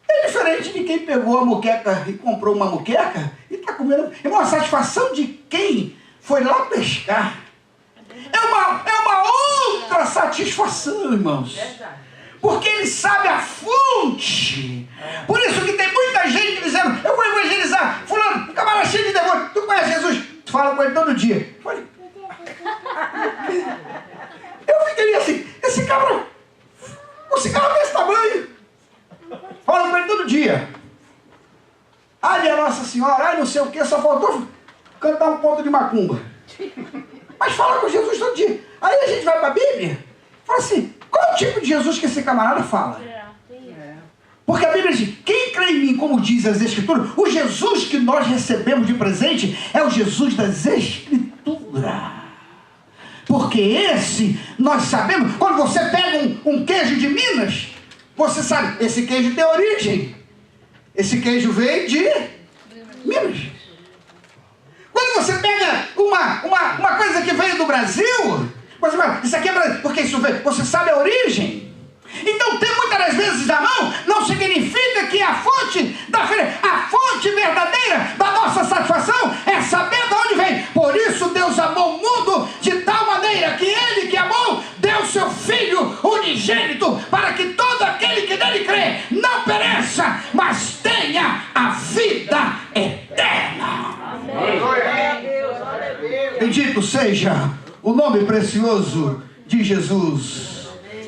É diferente de quem pegou a muqueca e comprou uma muqueca e está comendo. É uma satisfação de quem foi lá pescar. É uma outra satisfação, irmãos. Porque ele sabe a fonte. Por isso que tem muita gente dizendo, eu vou evangelizar, fulano, um camarada cheio de demônio, tu conhece Jesus? Tu fala com ele todo dia. Eu fiquei assim, esse cabra, o cigarro desse tamanho. Fala com ele todo dia. Ai, minha Nossa Senhora, ai, não sei o que, só faltou cantar um ponto de macumba. Mas fala com Jesus todo dia. Aí a gente vai para a Bíblia e fala assim, qual é o tipo de Jesus que esse camarada fala? Porque a Bíblia diz, quem crê em mim, como diz as Escrituras, o Jesus que nós recebemos de presente é o Jesus das Escrituras. Porque esse, nós sabemos, quando você pega um queijo de Minas, você sabe, esse queijo tem origem. Esse queijo veio de Minas. Quando você pega uma coisa que veio do Brasil, você fala, isso aqui é Brasil, porque isso veio, você sabe a origem. Então ter muitas das vezes na mão não significa que a fonte verdadeira da nossa satisfação é saber de onde vem. Por isso Deus amou o mundo de tal maneira que Ele que amou deu seu Filho unigênito para que todo aquele que nele crê não pereça, mas tenha a vida eterna. Bendito seja o nome precioso de Jesus.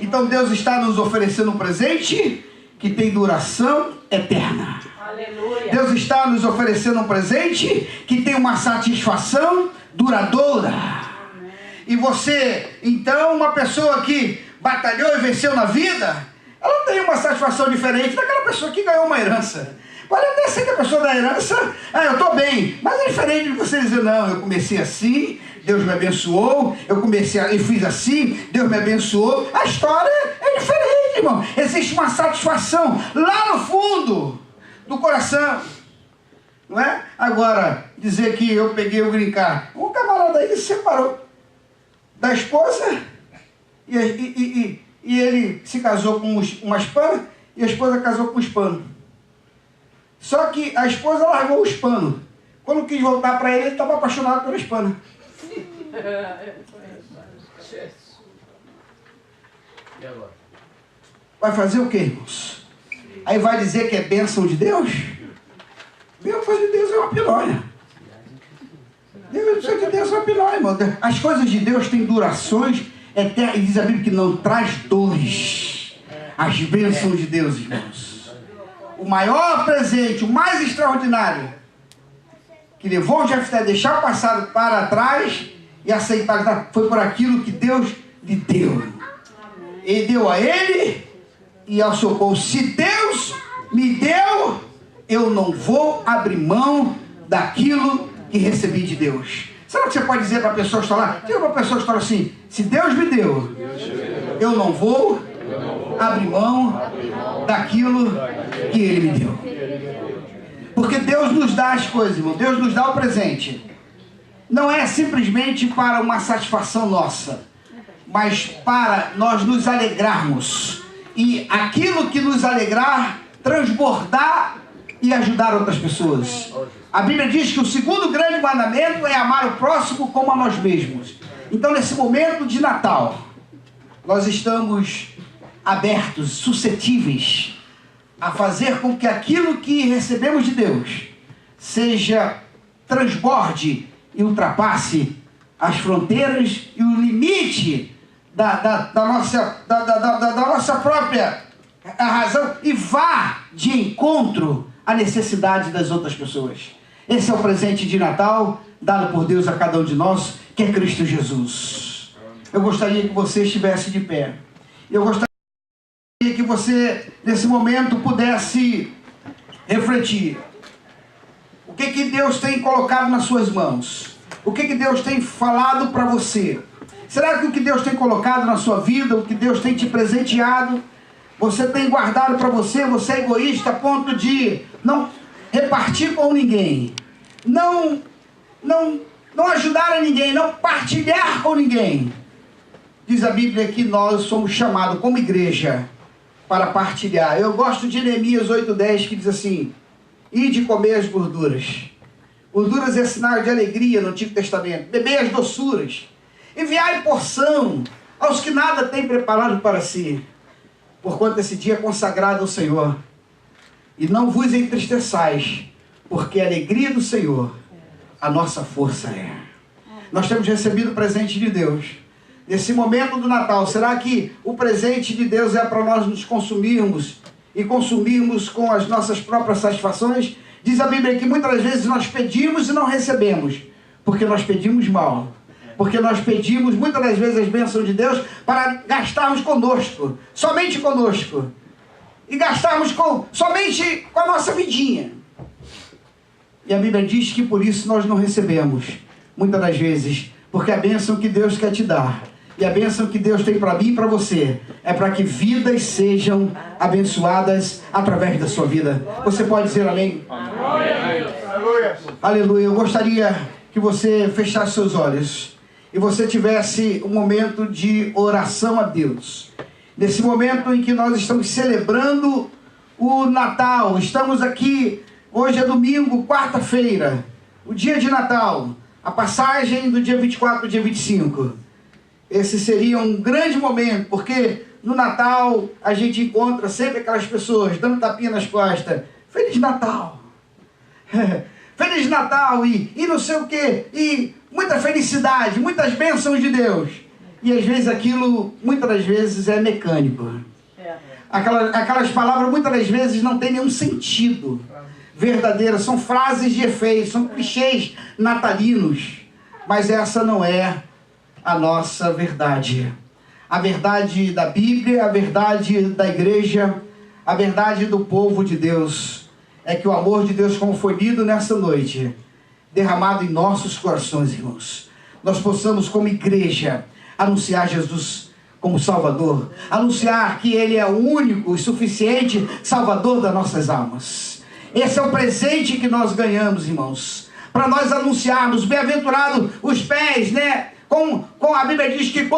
Então Deus está nos oferecendo um presente que tem duração eterna. Aleluia. Deus está nos oferecendo um presente que tem uma satisfação duradoura. Amém. E você, então, uma pessoa que batalhou e venceu na vida, ela tem uma satisfação diferente daquela pessoa que ganhou uma herança. Pode até ser que a pessoa da herança, eu estou bem, mas é diferente de você dizer, não, eu comecei assim, Deus me abençoou, eu fiz assim, Deus me abençoou. A história é diferente, irmão. Existe uma satisfação lá no fundo do coração. Não é? Agora, dizer que eu peguei o green card. Um camarada aí se separou da esposa e ele se casou com uma hispana e a esposa casou com um hispano. Só que a esposa largou o hispano. Quando quis voltar para ele estava apaixonado pela hispana. Vai fazer o que, irmãos? Aí vai dizer que é bênção de Deus? Bênção de Deus é uma pilória. Bênção de Deus é uma pilória, irmão. As coisas de Deus têm durações eternas. E diz a Bíblia que não traz dores. As bênçãos de Deus, irmãos. o maior presente, o mais extraordinário, que levou o Jefté a deixar o passado para trás e aceitar, foi por aquilo que Deus lhe deu. Ele deu a ele e ao seu povo. Se Deus me deu, eu não vou abrir mão daquilo que recebi de Deus. Sabe o que você pode dizer para a pessoa que está lá? Diga para a pessoa que está assim: se Deus me deu, eu não vou abrir mão daquilo que Ele me deu. Porque Deus nos dá as coisas, irmão. Deus nos dá o presente. Não é simplesmente para uma satisfação nossa, mas para nós nos alegrarmos. E aquilo que nos alegrar, transbordar e ajudar outras pessoas. A Bíblia diz que o segundo grande mandamento é amar o próximo como a nós mesmos. Então, nesse momento de Natal, nós estamos abertos, suscetíveis a fazer com que aquilo que recebemos de Deus seja, transborde e ultrapasse as fronteiras e o limite da nossa própria razão e vá de encontro à necessidade das outras pessoas. Esse é o presente de Natal dado por Deus a cada um de nós, que é Cristo Jesus. Eu gostaria que você estivesse de pé. Eu gostaria que você, nesse momento, pudesse refletir. O que Deus tem colocado nas suas mãos? O que Deus tem falado para você? Será que o que Deus tem colocado na sua vida, o que Deus tem te presenteado, você tem guardado para você? Você é egoísta a ponto de não repartir com ninguém, não ajudar a ninguém, não partilhar com ninguém. Diz a Bíblia que nós somos chamados como igreja para partilhar. Eu gosto de Neemias 8:10, que diz assim: ide comer as gorduras. Gorduras é sinal de alegria no Antigo Testamento. Bebei as doçuras. Enviai porção aos que nada têm preparado para si, porquanto esse dia é consagrado ao Senhor. E não vos entristeçais, porque a alegria do Senhor, a nossa força é. Nós temos recebido o presente de Deus. Nesse momento do Natal, será que o presente de Deus é para nós nos consumirmos e consumirmos com as nossas próprias satisfações? Diz a Bíblia que muitas vezes nós pedimos e não recebemos, porque nós pedimos mal. Porque nós pedimos muitas das vezes as bênçãos de Deus para gastarmos conosco, somente conosco. E gastarmos somente com a nossa vidinha. E a Bíblia diz que por isso nós não recebemos, muitas das vezes, porque a bênção que Deus quer te dar, e a bênção que Deus tem para mim e para você, é para que vidas sejam abençoadas através da sua vida. Você pode dizer amém? Aleluia. Aleluia. Eu gostaria que você fechasse seus olhos e você tivesse um momento de oração a Deus. Nesse momento em que nós estamos celebrando o Natal, estamos aqui, hoje é domingo, quarta-feira, o dia de Natal, a passagem do dia 24 para o dia 25. Esse seria um grande momento, porque no Natal a gente encontra sempre aquelas pessoas dando tapinha nas costas. Feliz Natal! Feliz Natal e não sei o quê, e muita felicidade, muitas bênçãos de Deus. E às vezes aquilo, muitas das vezes, é mecânico. Aquelas palavras, muitas das vezes, não têm nenhum sentido verdadeiro. São frases de efeito, são clichês natalinos. Mas essa não é a nossa verdade. A verdade da Bíblia, a verdade da igreja, a verdade do povo de Deus, é que o amor de Deus, como foi lido nessa noite, derramado em nossos corações, irmãos, nós possamos, como igreja, anunciar Jesus como Salvador, anunciar que Ele é o único e suficiente Salvador das nossas almas. Esse é o presente que nós ganhamos, irmãos, para nós anunciarmos. Bem-aventurado os pés, né? Com a Bíblia diz que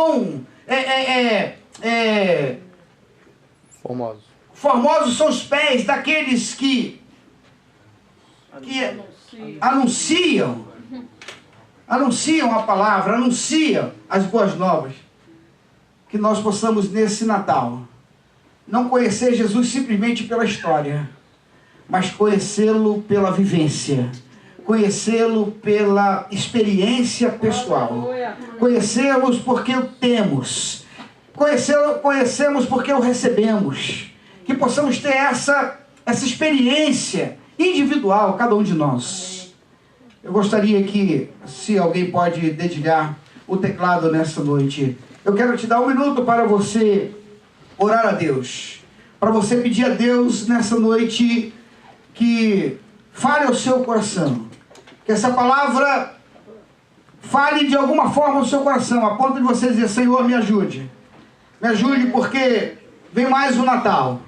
formosos são os pés daqueles que anunciam a palavra, anunciam as boas novas. Que nós possamos nesse Natal não conhecer Jesus simplesmente pela história, mas conhecê-lo pela vivência, conhecê-lo pela experiência pessoal, conhecemos porque o temos, conhecemos porque o recebemos, que possamos ter essa experiência individual, cada um de nós. Eu gostaria que, se alguém pode dedilhar o teclado nessa noite, eu quero te dar 1 minuto para você orar a Deus, para você pedir a Deus nessa noite que fale ao seu coração, que essa palavra fale de alguma forma ao seu coração, a ponto de você dizer: Senhor, me ajude porque vem mais um Natal,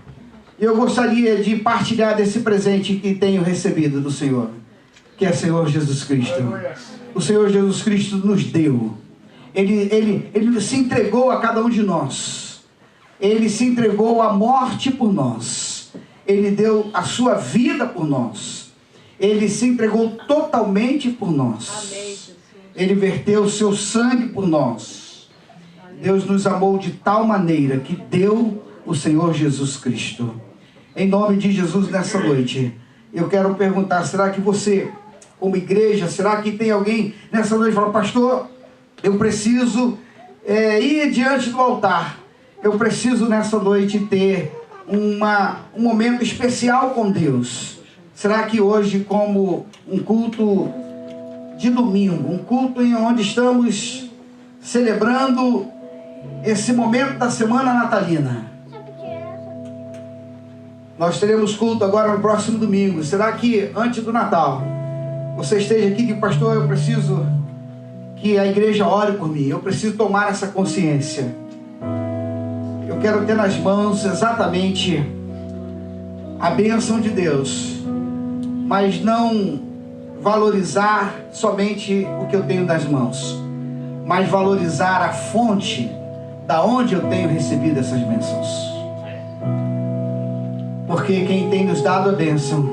e eu gostaria de partilhar desse presente que tenho recebido do Senhor, que é o Senhor Jesus Cristo. O Senhor Jesus Cristo nos deu, Ele se entregou a cada um de nós, Ele se entregou à morte por nós, Ele deu a sua vida por nós, Ele se entregou totalmente por nós. Ele verteu o seu sangue por nós. Deus nos amou de tal maneira que deu o Senhor Jesus Cristo. Em nome de Jesus, nessa noite, eu quero perguntar: será que você, como igreja, será que tem alguém nessa noite que fala: pastor, eu preciso ir diante do altar, eu preciso nessa noite ter um momento especial com Deus? Será que hoje, como um culto de domingo, um culto em onde estamos celebrando esse momento da semana natalina, nós teremos culto agora no próximo domingo. Será que antes do Natal você esteja aqui que: pastor, eu preciso que a igreja ore por mim, eu preciso tomar essa consciência, eu quero ter nas mãos exatamente a bênção de Deus, mas não valorizar somente o que eu tenho nas mãos, mas valorizar a fonte da onde eu tenho recebido essas bênçãos. Porque quem tem nos dado a bênção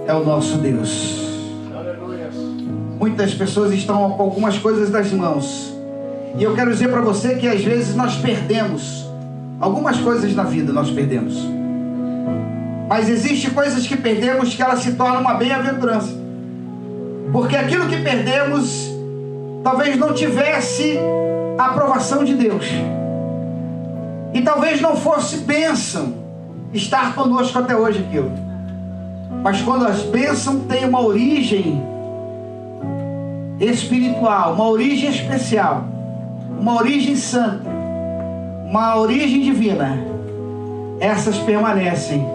é o nosso Deus. Muitas pessoas estão com algumas coisas nas mãos, e eu quero dizer para você que às vezes nós perdemos algumas coisas na vida, nós perdemos. Mas existem coisas que perdemos que elas se tornam uma bem-aventurança, porque aquilo que perdemos talvez não tivesse a aprovação de Deus, e talvez não fosse bênção estar conosco até hoje aquilo. Mas quando as bênçãos têm uma origem espiritual, uma origem especial, uma origem santa, uma origem divina, essas permanecem,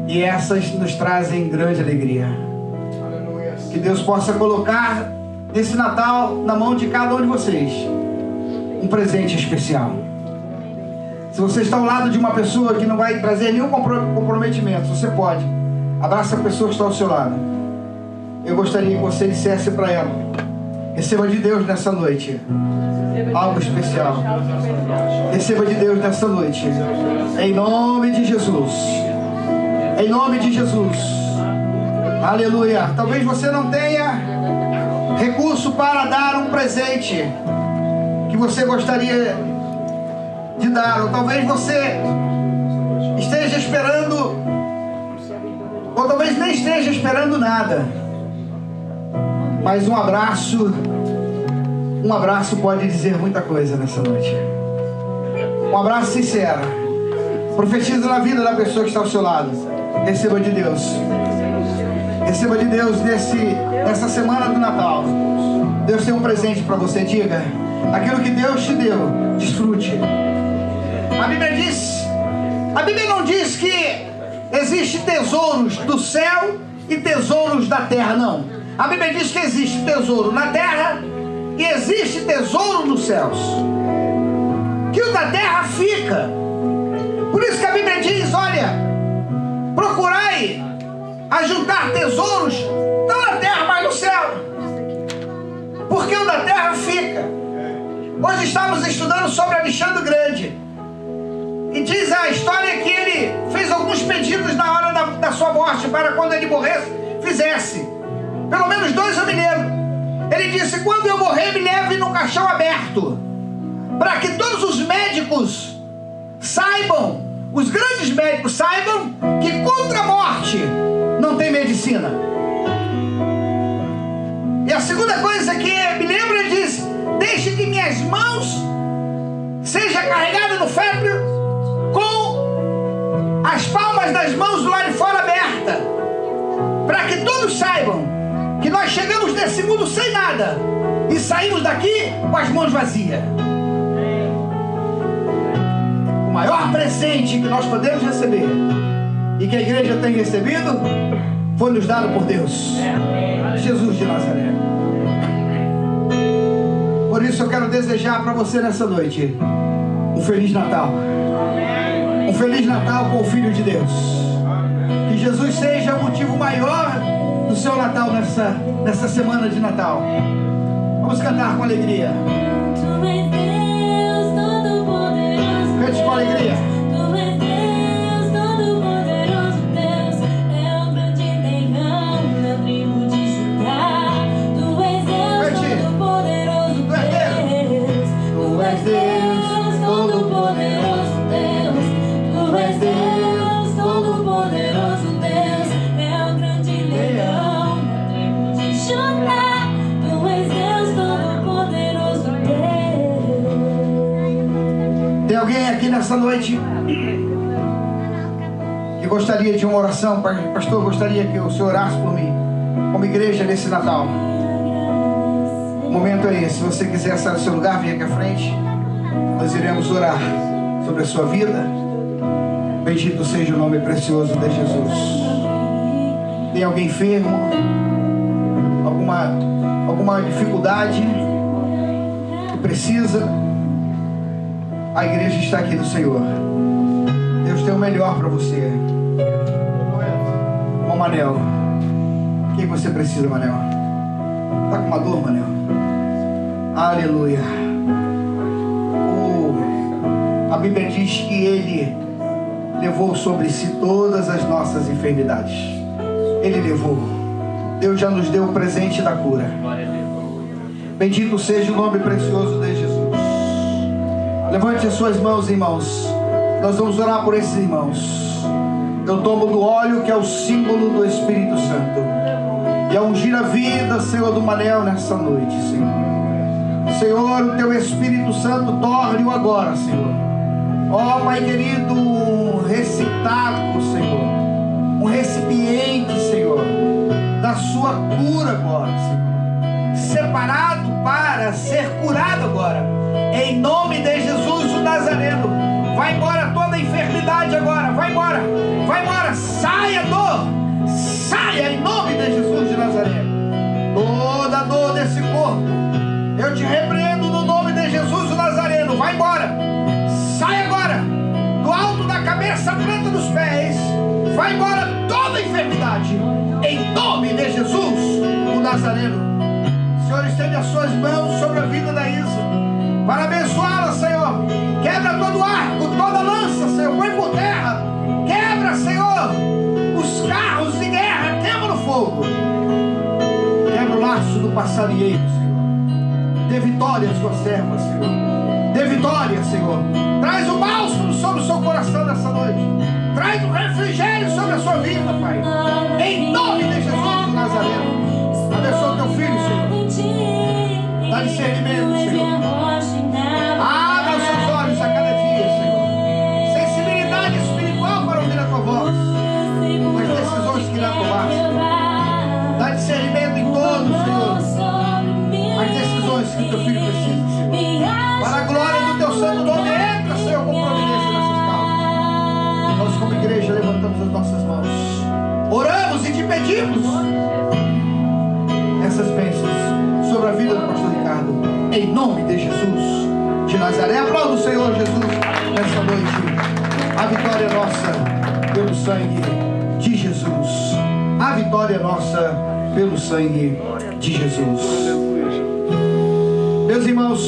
e essas nos trazem grande alegria. Que Deus possa colocar nesse Natal na mão de cada um de vocês um presente especial. Se você está ao lado de uma pessoa que não vai trazer nenhum comprometimento, você pode abraça a pessoa que está ao seu lado. Eu gostaria que você dissesse para ela: receba de Deus nessa noite algo especial. Receba de Deus nessa noite, em nome de Jesus. Em nome de Jesus. Aleluia. Talvez você não tenha recurso para dar um presente que você gostaria de dar, ou talvez você esteja esperando, ou talvez nem esteja esperando nada, mas um abraço pode dizer muita coisa nessa noite. Um abraço sincero profetiza na vida da pessoa que está ao seu lado. Receba de Deus. Receba de Deus nessa semana do Natal. Deus tem um presente para você. Diga: aquilo que Deus te deu, desfrute. A Bíblia não diz que existe tesouros do céu e tesouros da terra, não. A Bíblia diz que existe tesouro na terra e existe tesouro nos céus, que o da terra fica. Por isso que a Bíblia diz: olha, procurai ajuntar tesouros não na terra, mas no céu, porque o da terra fica. Hoje estamos estudando sobre Alexandre o Grande, e diz a história que ele fez alguns pedidos na hora da sua morte, para quando ele morresse, fizesse. Pelo menos 2 eu me lembro. Ele disse: quando eu morrer, me leve num caixão aberto, para que todos os médicos saibam, os grandes médicos saibam, que contra a morte não tem medicina. E a segunda coisa que me lembro, ele diz: deixe que minhas mãos seja carregada no féretro com as palmas das mãos do lado de fora abertas, para que todos saibam que nós chegamos nesse mundo sem nada e saímos daqui com as mãos vazias. O maior presente que nós podemos receber e que a igreja tem recebido foi nos dado por Deus, Jesus de Nazaré. Por isso eu quero desejar para você nessa noite um Feliz Natal. Um Feliz Natal com o Filho de Deus. Que Jesus seja o motivo maior do seu Natal nessa semana de Natal. Vamos cantar com alegria. Cante com alegria. Nessa noite que gostaria de uma oração, pastor, gostaria que o senhor orasse por mim como igreja nesse Natal. O momento é esse. Se você quiser sair do seu lugar, venha aqui à frente, nós iremos orar sobre a sua vida. Bendito seja o nome precioso de Jesus. Tem alguém enfermo, alguma dificuldade que precisa? A igreja está aqui do Senhor. Deus tem o melhor para você. Ô Manel, o que você precisa, Manel? Está com uma dor, Manel? Aleluia. A Bíblia diz que Ele levou sobre si todas as nossas enfermidades. Ele levou. Deus já nos deu o presente da cura. Bendito seja o nome precioso de Jesus. Levante as suas mãos, irmãos. Nós vamos orar por esses irmãos. Eu tomo do óleo que é o símbolo do Espírito Santo e a ungir a vida, Senhor, do Manel nessa noite, Senhor. Senhor, o Teu Espírito Santo torne-o agora, Senhor. Ó, Pai querido, um receptáculo, Senhor. Um recipiente, Senhor, da Sua cura agora, Senhor. Separado para ser curado agora. Em nome de Jesus o Nazareno. Vai embora toda enfermidade agora. Vai embora. Vai embora. Saia dor. Saia em nome de Jesus de Nazaré. Toda dor desse corpo, eu te repreendo no nome de Jesus o Nazareno. Vai embora. Sai agora. Do alto da cabeça à planta dos pés. Vai embora toda enfermidade. Em nome de Jesus o Nazareno. Senhor, estende as suas mãos sobre a vida da Isa para abençoá-la, Senhor. Quebra todo arco, toda lança, Senhor. Põe por terra. Quebra, Senhor, os carros de guerra. Quebra no fogo. Quebra o laço do passarinheiro, Senhor. Dê vitória à sua serva, Senhor. Dê vitória, Senhor. Traz o bálsamo sobre o seu coração nessa noite. Traz o refrigério sobre a sua vida, Pai. Em nome de Jesus do Nazareno. Abençoa o teu filho, Senhor. Dá discernimento, Senhor. Abra os seus olhos a cada dia, Senhor. Sensibilidade espiritual para ouvir a tua voz. As decisões que irá tomar, Senhor. Dá discernimento em todos, Senhor. As decisões que o teu filho precisa, Senhor. Para a glória do teu santo nome, entra, Senhor, com providência nessas causas. Nós, como igreja, levantamos as nossas mãos. Oramos e te pedimos essas bênçãos sobre a vida do pastor Ricardo. Em nome de Jesus de Nazaré. Aplauda o Senhor Jesus nessa noite. A vitória é nossa pelo sangue de Jesus. A vitória é nossa pelo sangue de Jesus. Meus irmãos,